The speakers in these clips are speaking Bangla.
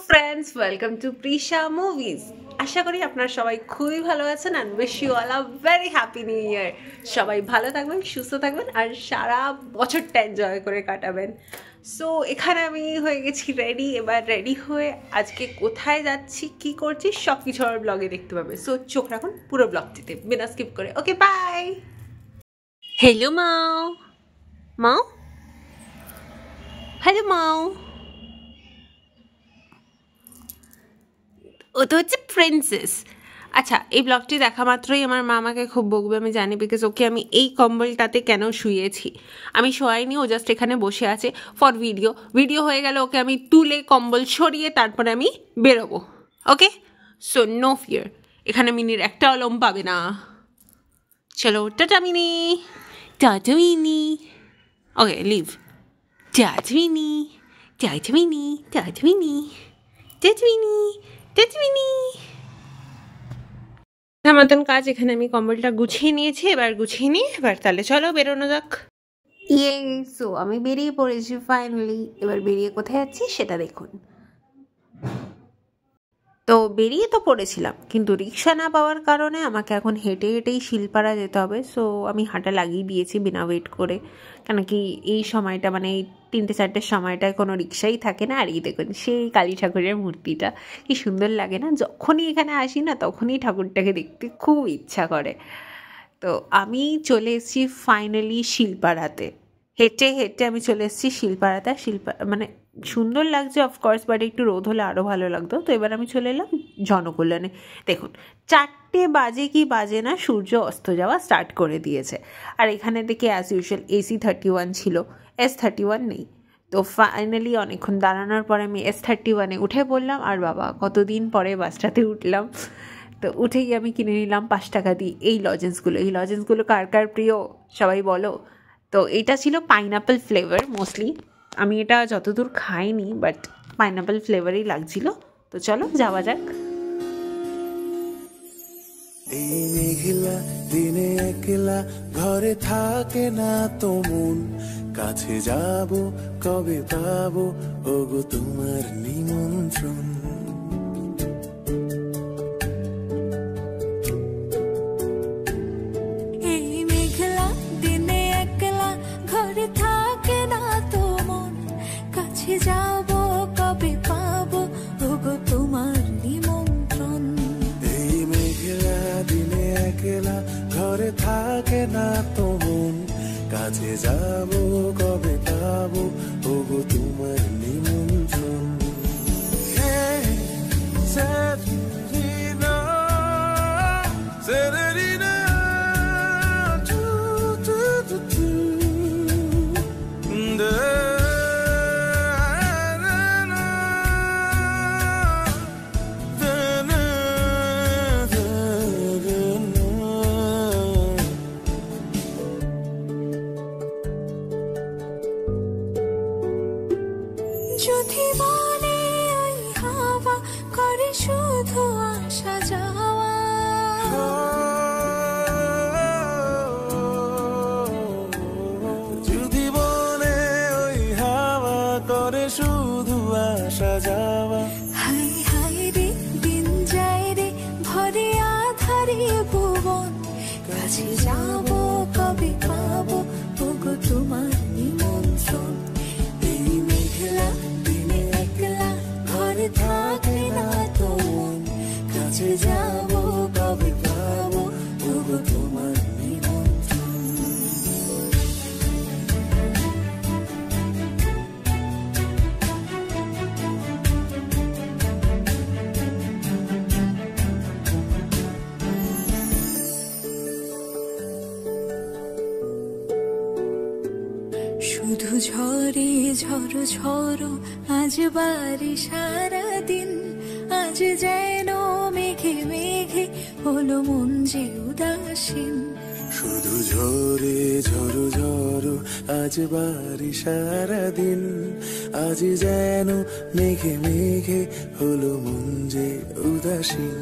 Friends, welcome to Prisha movies. আশা করি আপনারা সবাই খুবই ভালো আছেন and wish you all a very happy new year. সবাই ভালো থাকবেন, সুস্থ থাকবেন আর সারা বছরটা এনজয় করে কাটাবেন। সো এখানে আমি হয়ে গেছি রেডি। এবার রেডি হয়ে আজকে কোথায় যাচ্ছি, কি করছি সব কিছু আমার ব্লগে দেখতে পাবে। সো চোখ রাখুন পুরো ব্লগটিতে বিনা স্কিপ করে। ওকে, বাই। হ্যালো মাও, মাও, হ্যালো মাও। ও তো হচ্ছে প্রিন্সেস। আচ্ছা, এই ব্লগটি দেখা মাত্রই আমার মা আমাকে খুব বকবে আমি জানি, বিকজ ওকে আমি এই কম্বলটাতে কেন শুয়েছি। আমি শোয়াইনি, ও জাস্ট এখানে বসে আছে ফর ভিডিও হয়ে গেলে ওকে আমি তুলে কম্বল সরিয়ে তারপরে আমি বেরোবো। ওকে, সো নো ফিয়ার, এখানে মিনির একটা অলম পাবে না। চলো tata Mini, tata Mini. Okay, leave. Tata Mini, tata Mini, tata Mini, tata Mini, tata Mini. মতন কাজ, এখানে আমি কম্বলটা গুছিয়ে নিয়েছি। এবার গুছিয়ে নিয়ে এবার তাহলে চলো বেরোনো যাক। সো আমি বেরিয়ে পড়েছি ফাইনালি। এবার বেরিয়ে কোথায় যাচ্ছি সেটা দেখুন। তো বেরিয়ে তো পড়েছিলাম, কিন্তু রিক্সা না পাওয়ার কারণে আমাকে এখন হেঁটে হেঁটেই শিলপাড়া যেতে হবে। সো আমি হাঁটা লাগিয়ে দিয়েছি বিনা ওয়েট করে, কেন কি এই সময়টা মানে এই 3-4টের সময়টায় কোনো রিক্সাই থাকে না। আর এই দেখুন সেই কালী ঠাকুরের মূর্তিটা কি সুন্দর লাগে না। যখনই এখানে আসি না তখনই ঠাকুরটাকে দেখতে খুব ইচ্ছা করে। তো আমি চলে এসেছি ফাইনালি শিলপাড়াতে। হেঁটে হেঁটে আমি চলে এসেছি শিলপাড়াতে। মানে সুন্দর লাগছে অফকোর্স, বাট একটু রোদ হলে আরও ভালো লাগতো। তো এবার আমি চলে এলাম জনকল্যাণে। দেখুন 4টে বাজে কি বাজে না সূর্য অস্ত যাওয়া স্টার্ট করে দিয়েছে। আর এখানে দেখে অ্যাজ ইউজুয়াল AC31 ছিল, S31 নেই। তো ফাইনালি অনেকক্ষণ দাঁড়ানোর পরে আমি S31-এ উঠে পড়লাম। আর বাবা কতদিন পরে বাসটাতে উঠলাম। তো উঠেই আমি কিনে নিলাম 5 টাকা দিয়ে এই লজেন্সগুলো কার কার প্রিয় সবাই বলো। তো এটা ছিল পাইনঅ্যাপেল ফ্লেভার মোস্টলি। আমি এটা যতদূর খাইনি, বাট পাইনঅ্যাপেল ফ্লেভারই লাগছিল। তো চলো যাওয়া যাক। এই মেঘলা দিনে একলা ঘরে থাকে না তো মন, কাছে যাব কবে পাবো ওগো তোমার নিমন্ত্রণ। এই মেঘলা দিনে একলা ঘরে থাকে না তো মন, কাছে যাব কবে পাবো ওগো তোমার নিমন্ত্রণ। এই মেঘলা দিনে একলা ঘরে থাকে না তো মন, কাছে যাব কবে পাবো ওগো তোমার নিমন্ত্রণ। Severina, Severina, যদি মনে ওই হাওয়া করে শুধু আসা যাওয়া, যদি বলে ওই হাওয়া করে শুধু আসা যাওয়া। হাই হাই রে দিন যায় রে ভরে আধারে ভুবন, কাছে যাব কবে পাবো ওগো তোমার নিমন্ত্রণ। এই মেঘলা দিনে একলা ঘরে থাকে না তো মন, কাছে যাব কবে পাবো ওগো তোমার নিমন্ত্রণ। শুধু ঝরে ঝড়ো ঝড়ো আজ বাড়ি সারাদিন, আজ যেন মেঘে মেঘে হলো মন যে উদাসীন। শুধু ঝরে ঝড়ো ঝড়ো আজ বাড়ি সারাদিন, আজ যেন মেঘে মেঘে হলো মন যে উদাসীন।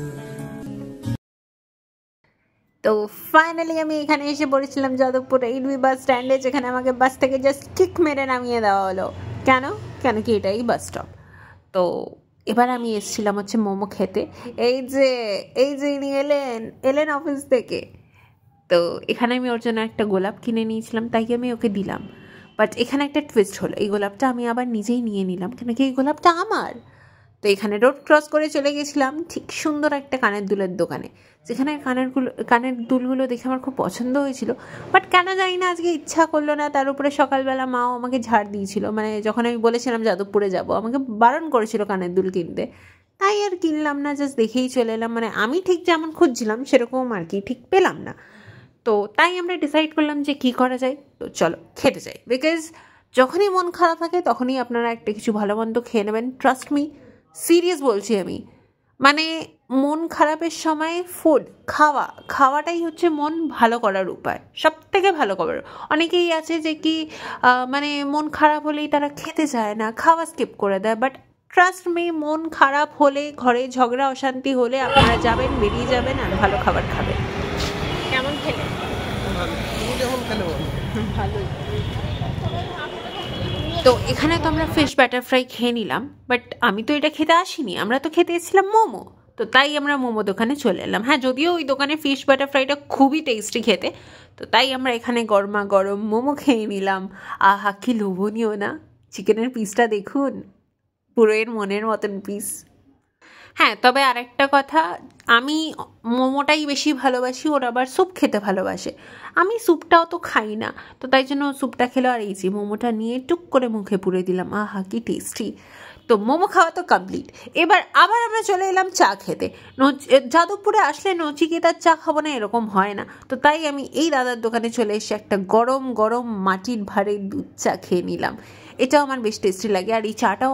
তো ফাইনালি আমি এখানে এসে পড়েছিলাম যাদবপুর 8B বাস স্ট্যান্ডে, যেখানে আমাকে বাস থেকে জাস্ট কিক মেরে নামিয়ে দেওয়া হলো। কেন কি এটাই বাস স্টপ। তো এবার আমি এসেছিলাম হচ্ছে মোমো খেতে। এই যে ইনি এলেন অফিস থেকে। তো এখানে আমি ওর জন্য একটা গোলাপ কিনে নিয়েছিলাম, তাই আমি ওকে দিলাম। বাট এখানে একটা টুইস্ট হলো, এই গোলাপটা আমি আবার নিজেই নিয়ে নিলাম, কেন কি এই গোলাপটা আমার। তো এখানে রোড ক্রস করে চলে গেছিলাম ঠিক সুন্দর একটা কানের দুলের দোকানে, যেখানে কানের দুলগুলো দেখে আমার খুব পছন্দ হয়েছিল। বাট কেন জানি না আজকে ইচ্ছা করলো না। তার উপরে সকালবেলা মাও আমাকে ঝাড় দিয়েছিল, মানে যখন আমি বলেছিলাম যাদবপুরে যাব আমাকে বারণ করেছিল কানের দুল কিনতে, তাই আর কিনলাম না, জাস্ট দেখেই চলে এলাম। মানে আমি ঠিক যেমন খুঁজছিলাম সেরকম আর কি ঠিক পেলাম না। তো তাই আমরা ডিসাইড করলাম যে কী করা যায়, তো চলো খেতে যাই। বিকজ যখনই মন খারাপ থাকে তখনই আপনারা একটা কিছু ভালো মন্দ খেয়ে নেবেন। ট্রাস্ট মি, সিরিয়াস বলছি আমি। মানে মন খারাপের সময় খাওয়াটাই হচ্ছে মন ভালো করার উপায়, সব থেকে ভালো করার। অনেকেই আছে যে কি মানে মন খারাপ হলেই তারা খেতে চায় না, খাওয়া স্কিপ করে দেয়। বাট ট্রাস্ট মি, মন খারাপ হলে, ঘরে ঝগড়া অশান্তি হলে আপনারা যাবেন, বেরিয়ে যাবেন আর ভালো খাবার খাবেন। কেমন খেলে? ভালোই। তো এখানে তো আমরা ফিশ ব্যাটার ফ্রাই খেয়ে নিলাম, বাট আমি তো এটা খেতে আসিনি, আমরা তো খেতে এসেছিলাম মোমো। তো তাই আমরা মোমো দোকানে চলে এলাম। হ্যাঁ, যদিও ওই দোকানে ফিশ বাটার ফ্রাইটা খুবই টেস্টি খেতে, তো তাই আমরা এখানে গরমা গরম মোমো খেয়ে নিলাম। আহা, কি লোভনীয় না! চিকেনের পিসটা দেখুন, পুরো এর মনের মতন পিস। হ্যাঁ, তবে আরেকটা কথা, আমি মোমোটাই বেশি ভালোবাসি, ওর আবার স্যুপ খেতে ভালোবাসে। আমি স্যুপটাও তো খাই না, তো তাই জন্য স্যুপটা খেলো। আর এই যে মোমোটা নিয়ে টুক করে মুখে পুরে দিলাম, আহা কি টেস্টি! তো মোমো খাওয়া তো কমপ্লিট। এবার আবার আমরা চলে এলাম চা খেতে। যাদবপুরে আসলে নচিকেতার চা খাবো না এরকম হয় না, তো তাই আমি এই দাদার দোকানে চলে এসে একটা গরম গরম মাটির ভাঁড়ের দুধ চা খেয়ে নিলাম। এটাও আমার বেশ টেস্টি লাগে। আর এই চাটাও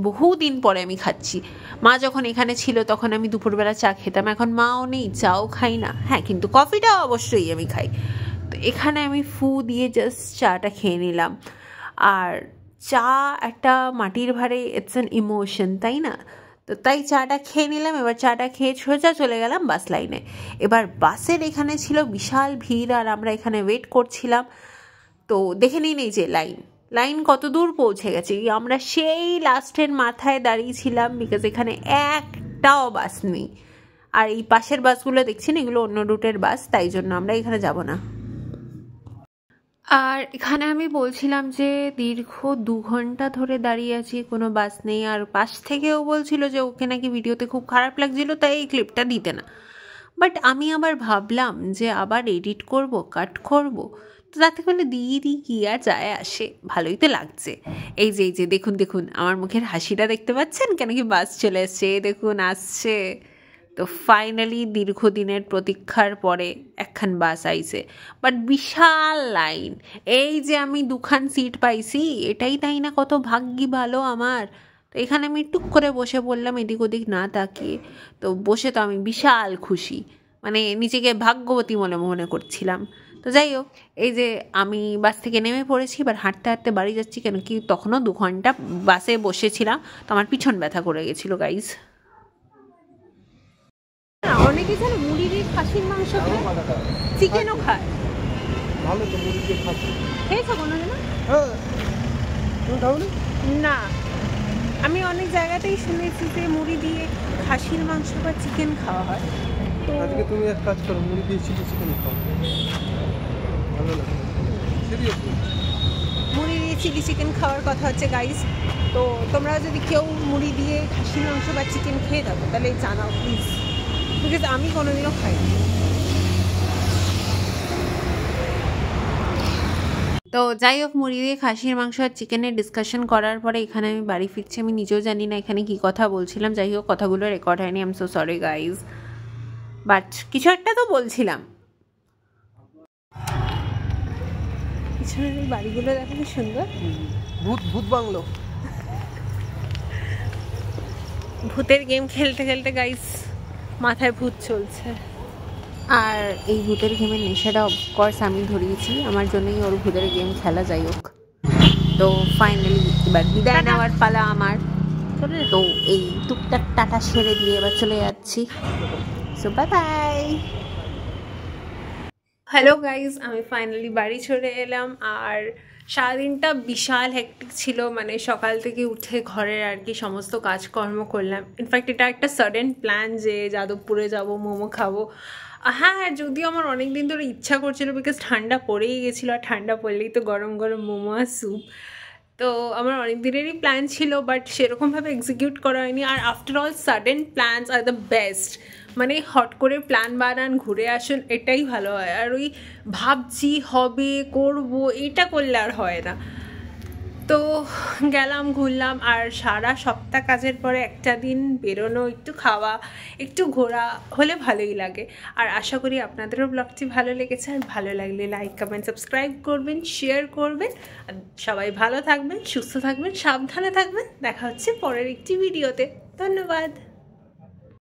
বহুদিন পরে আমি খাচ্ছি। মা যখন এখানে ছিল তখন আমি দুপুরবেলা চা খেতাম, এখন মাও নেই, চাও খাই না। হ্যাঁ, কিন্তু কফিটাও অবশ্যই আমি খাই। তো এখানে আমি ফু দিয়ে জাস্ট চাটা খেয়ে নিলাম। আর চা একটা মাটির ভাঁড়ে, ইটস অ্যান ইমোশন, তাই না? তো তাই চাটা খেয়ে নিলাম। এবার চাটা খেয়ে সোজা চলে গেলাম বাস লাইনে। এবার বাসের এখানে ছিল বিশাল ভিড়, আর আমরা এখানে ওয়েট করছিলাম। তো দেখে নিন এই যে লাইন কত দূর পৌঁছে গেছে। আমরা সেই লাস্টের মাথায় দাঁড়িয়েছিলাম, বিকজ এখানে একটাও বাস নেই। আর এই পাশের বাসগুলো দেখছেন, এগুলো অন্য রুটের বাস, তাই জন্য আমরা এখানে যাব না। আর এখানে আমি বলছিলাম যে দীর্ঘ 2 ঘন্টা ধরে দাঁড়িয়ে আছি, কোনো বাস নেই। আর পাশ থেকেও বলছিল যে ওকে নাকি ভিডিওতে খুব খারাপ লাগছিল, তাই এই ক্লিপটা দিতে না। বাট আমি আবার ভাবলাম যে আবার এডিট করব, কাট করব, তো তাতে করে দিয়ে কি আর যায় আসে, ভালোই তো লাগছে। এই যে দেখুন আমার মুখের হাসিটা দেখতে পাচ্ছেন, কেন কি বাস চলে এসছে, দেখুন আসছে। তো ফাইনালি দীর্ঘদিনের প্রতীক্ষার পরে একখান বাস আইছে, বাট বিশাল লাইন। এই যে আমি 2খান সিট পাইছি, এটাই তাই না কত ভাগ্যি ভালো আমার। তো এখানে আমি টুক করে বসে পড়লাম, এদিক ওদিক না তাকিয়ে। তো বসে তো আমি বিশাল খুশি, মানে নিজেকে ভাগ্যবতী মনে করছিলাম। তো যাই হোক, এই যে আমি বাস থেকে নেমে পড়েছি, এবার হাঁটতে হাঁটতে বাড়ি যাচ্ছি, কেন কি তখনও 2 ঘন্টা বাসে বসেছিলাম, তো আমার পিছন ব্যথা করে গেছিলো গাইজ। অনেকে জানো মুড়ি দিয়ে খাসির মাংস খায়, চিকেনও খায়। ভালো তো, মুড়ি দিয়ে খাসি খেয়েছো কোনোদিন? হ্যাঁ, তুমি খাও না? না, আমি অনেক জায়গাতেই শুনেছি যে মুড়ি দিয়ে খাসির মাংস বা চিকেন খাওয়া হয়। তো আজকে তুমি এক কাজ করো, মুড়ি দিয়ে চিলি চিকেন খাও, ভালো লাগে। সিরিয়াসলি, মুড়ি দিয়ে চিলি চিকেন খাওয়ার কথা হচ্ছে গাইস। তো তোমরা যদি কেউ মুড়ি দিয়ে খাসির মাংস বা চিকেন খেয়ে থাকো তাহলে জানাও প্লিজ, বিকজ আমি কোনোদিনও খাইনি। তো যাই হোক, মুড়ি দিয়ে খাসির মাংস আর চিকেনের ডিসকাশন করার পরে এখানে আমি বাড়ি ফিরছি। আমি নিজেও জানি না এখানে কি কথা বলছিলাম। যাই হোক, কথাগুলো রেকর্ড হয়নি, I am so sorry guys, but কিছু একটা তো বলছিলাম। পিছনের এই বাড়িগুলো দেখো কি সুন্দর, ভূত বাংলো। ভূতের গেম খেলতে খেলতে গাইস মাথায় ভূত চলছে। আর এই ভূতের গেমের নেশাটা অফকোর্স আমি ধরিয়েছি, আমার জন্যই ওর ভূতের গেম খেলা। যাই হোক, তো ফাইনালি এবার বিদায় নেওয়ার পালা আমার। তো এই টুকটাক টাটা সেরে দিয়ে এবার চলে যাচ্ছি। So bye bye. Hello guys, আমি ফাইনালি বাড়ি চলে এলাম। আর সারাদিনটা বিশাল হেক্টিক ছিল, মানে সকাল থেকে উঠে ঘরের আর কি সমস্ত কাজকর্ম করলাম। ইনফ্যাক্ট এটা একটা সাডেন প্ল্যান যে যাদবপুরে যাব, মোমো খাবো। হ্যাঁ, যদিও আমার অনেক দিন ধরে ইচ্ছা করছিল, বিকজ ঠান্ডা পড়েই গেছিলো, আর ঠান্ডা পড়লেই তো গরম গরম মোমো আর স্যুপ। তো আমার অনেক দিনেরই প্ল্যান ছিল, বাট সেরকমভাবে এক্সিকিউট করা হয়নি। আর after all sudden plans are the best. মানে হট করে প্ল্যান বানান, ঘুরে আসুন, এটাই ভালো হয়। আর ওই ভাবছি হবে করব, এটা করলে আর হয় না। তো গেলাম, ঘুরলাম, আর সারা সপ্তাহ কাজের পরে একটা দিন বেরোনো, একটু খাওয়া, একটু ঘোরা হলে ভালোই লাগে। আর আশা করি আপনাদেরও ব্লগটি ভালো লেগেছে। আর ভালো লাগলে লাইক, কমেন্ট, সাবস্ক্রাইব করবেন, শেয়ার করবেন। আর সবাই ভালো থাকবেন, সুস্থ থাকবেন, সাবধানে থাকবেন। দেখা হচ্ছে পরের একটি ভিডিওতে। ধন্যবাদ।